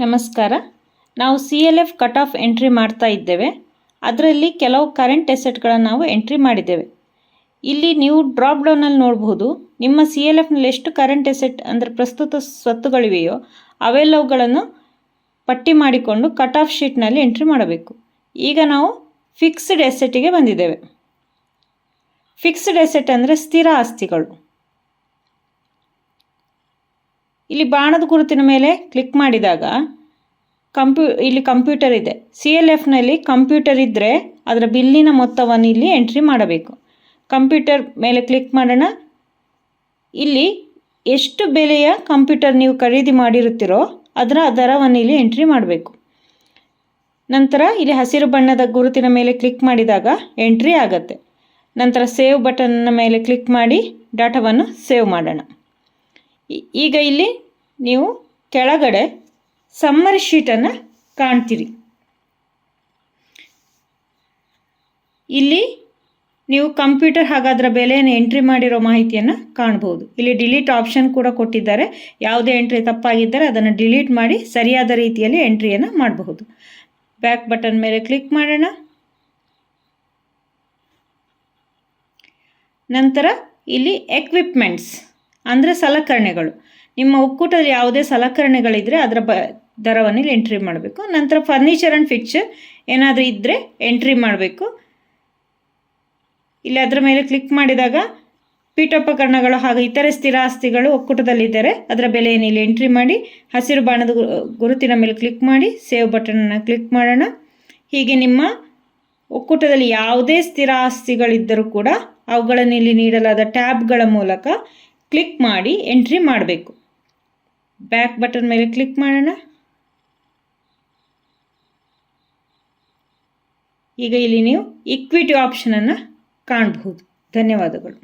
ನಮಸ್ಕಾರ. ನಾವು CLF cut off entry ಮಾಡ್ತಾ ಇದ್ದೇವೆ. ಅದರಲ್ಲಿ ಕೆಲವು ಕರೆಂಟ್ ಅಸೆಟ್ಗಳನ್ನು ನಾವು ಎಂಟ್ರಿ ಮಾಡಿದ್ದೇವೆ. ಇಲ್ಲಿ ನೀವು ಡ್ರಾಪ್ ಡೌನಲ್ಲಿ ನೋಡಬಹುದು, ನಿಮ್ಮ CLFನಲ್ಲಿ ಎಷ್ಟು ಕರೆಂಟ್ ಅಸೆಟ್ ಅಂದರೆ ಪ್ರಸ್ತುತ ಸ್ವತ್ತುಗಳಿವೆಯೋ ಅವೆಲ್ಲವುಗಳನ್ನು ಪಟ್ಟಿ ಮಾಡಿಕೊಂಡು ಕಟ್ ಆಫ್ ಶೀಟ್ನಲ್ಲಿ ಎಂಟ್ರಿ ಮಾಡಬೇಕು. ಈಗ ನಾವು ಫಿಕ್ಸ್ಡ್ ಅಸೆಟಿಗೆ ಬಂದಿದ್ದೇವೆ. ಫಿಕ್ಸ್ಡ್ ಅಸೆಟ್ ಅಂದರೆ ಸ್ಥಿರ ಆಸ್ತಿಗಳು. ಇಲ್ಲಿ ಬಾಣದ ಗುರುತಿನ ಮೇಲೆ ಕ್ಲಿಕ್ ಮಾಡಿದಾಗ ಇಲ್ಲಿ ಕಂಪ್ಯೂಟರ್ ಇದೆ. CLFನಲ್ಲಿ ಕಂಪ್ಯೂಟರ್ ಇದ್ದರೆ ಅದರ ಬಿಲ್ಲಿನ ಮೊತ್ತವನ್ನು ಇಲ್ಲಿ ಎಂಟ್ರಿ ಮಾಡಬೇಕು. ಕಂಪ್ಯೂಟರ್ ಮೇಲೆ ಕ್ಲಿಕ್ ಮಾಡೋಣ. ಇಲ್ಲಿ ಎಷ್ಟು ಬೆಲೆಯ ಕಂಪ್ಯೂಟರ್ ನೀವು ಖರೀದಿ ಮಾಡಿರುತ್ತೀರೋ ಅದರ ದರವನ್ನು ಇಲ್ಲಿ ಎಂಟ್ರಿ ಮಾಡಬೇಕು. ನಂತರ ಇಲ್ಲಿ ಹಸಿರು ಬಣ್ಣದ ಗುರುತಿನ ಮೇಲೆ ಕ್ಲಿಕ್ ಮಾಡಿದಾಗ ಎಂಟ್ರಿ ಆಗುತ್ತೆ. ನಂತರ ಸೇವ್ ಬಟನ್ನ ಮೇಲೆ ಕ್ಲಿಕ್ ಮಾಡಿ ಡಾಟಾವನ್ನು ಸೇವ್ ಮಾಡೋಣ. ಈಗ ಇಲ್ಲಿ ನೀವು ಕೆಳಗಡೆ ಸಮ್ಮರಿ ಶೀಟನ್ನು ಕಾಣ್ತೀರಿ. ಇಲ್ಲಿ ನೀವು ಕಂಪ್ಯೂಟರ್ ಹಾಗಾದರೆ ಬೆಲೆಯನ್ನು ಎಂಟ್ರಿ ಮಾಡಿರೋ ಮಾಹಿತಿಯನ್ನು ಕಾಣಬಹುದು. ಇಲ್ಲಿ ಡಿಲೀಟ್ ಆಪ್ಷನ್ ಕೂಡ ಕೊಟ್ಟಿದ್ದಾರೆ. ಯಾವುದೇ ಎಂಟ್ರಿ ತಪ್ಪಾಗಿದ್ದರೆ ಅದನ್ನು ಡಿಲೀಟ್ ಮಾಡಿ ಸರಿಯಾದ ರೀತಿಯಲ್ಲಿ ಎಂಟ್ರಿಯನ್ನು ಮಾಡಬಹುದು. ಬ್ಯಾಕ್ ಬಟನ್ ಮೇಲೆ ಕ್ಲಿಕ್ ಮಾಡೋಣ. ನಂತರ ಇಲ್ಲಿ ಎಕ್ವಿಪ್ಮೆಂಟ್ಸ್ ಅಂದರೆ ಸಲಕರಣೆಗಳು. ನಿಮ್ಮ ಒಕ್ಕೂಟದಲ್ಲಿ ಯಾವುದೇ ಸಲಕರಣೆಗಳಿದ್ದರೆ ಅದರ ದರವನ್ನು ಇಲ್ಲಿ ಎಂಟ್ರಿ ಮಾಡಬೇಕು. ನಂತರ ಫರ್ನಿಚರ್ ಆ್ಯಂಡ್ ಫಿಕ್ಚರ್ ಏನಾದರೂ ಇದ್ದರೆ ಎಂಟ್ರಿ ಮಾಡಬೇಕು. ಇಲ್ಲಿ ಅದರ ಮೇಲೆ ಕ್ಲಿಕ್ ಮಾಡಿದಾಗ ಪೀಠೋಪಕರಣಗಳು ಹಾಗೂ ಇತರೆ ಸ್ಥಿರ ಆಸ್ತಿಗಳು ಒಕ್ಕೂಟದಲ್ಲಿದ್ದರೆ ಅದರ ಬೆಲೆಯನ್ನು ಇಲ್ಲಿ ಎಂಟ್ರಿ ಮಾಡಿ ಹಸಿರು ಬಾಣದ ಗುರುತಿನ ಮೇಲೆ ಕ್ಲಿಕ್ ಮಾಡಿ ಸೇವ್ ಬಟನನ್ನು ಕ್ಲಿಕ್ ಮಾಡೋಣ. ಹೀಗೆ ನಿಮ್ಮ ಒಕ್ಕೂಟದಲ್ಲಿ ಯಾವುದೇ ಸ್ಥಿರ ಆಸ್ತಿಗಳಿದ್ದರೂ ಕೂಡ ಅವುಗಳನ್ನು ಇಲ್ಲಿ ನೀಡಲಾದ ಟ್ಯಾಬ್ಗಳ ಮೂಲಕ ಕ್ಲಿಕ್ ಮಾಡಿ ಎಂಟ್ರಿ ಮಾಡಬೇಕು. ಬ್ಯಾಕ್ ಬಟನ್ ಮೇಲೆ ಕ್ಲಿಕ್ ಮಾಡೋಣ. ಈಗ ಇಲ್ಲಿ ನೀವು ಇಕ್ವಿಟಿ ಆಪ್ಷನನ್ನು ಕಾಣಬಹುದು. ಧನ್ಯವಾದಗಳು.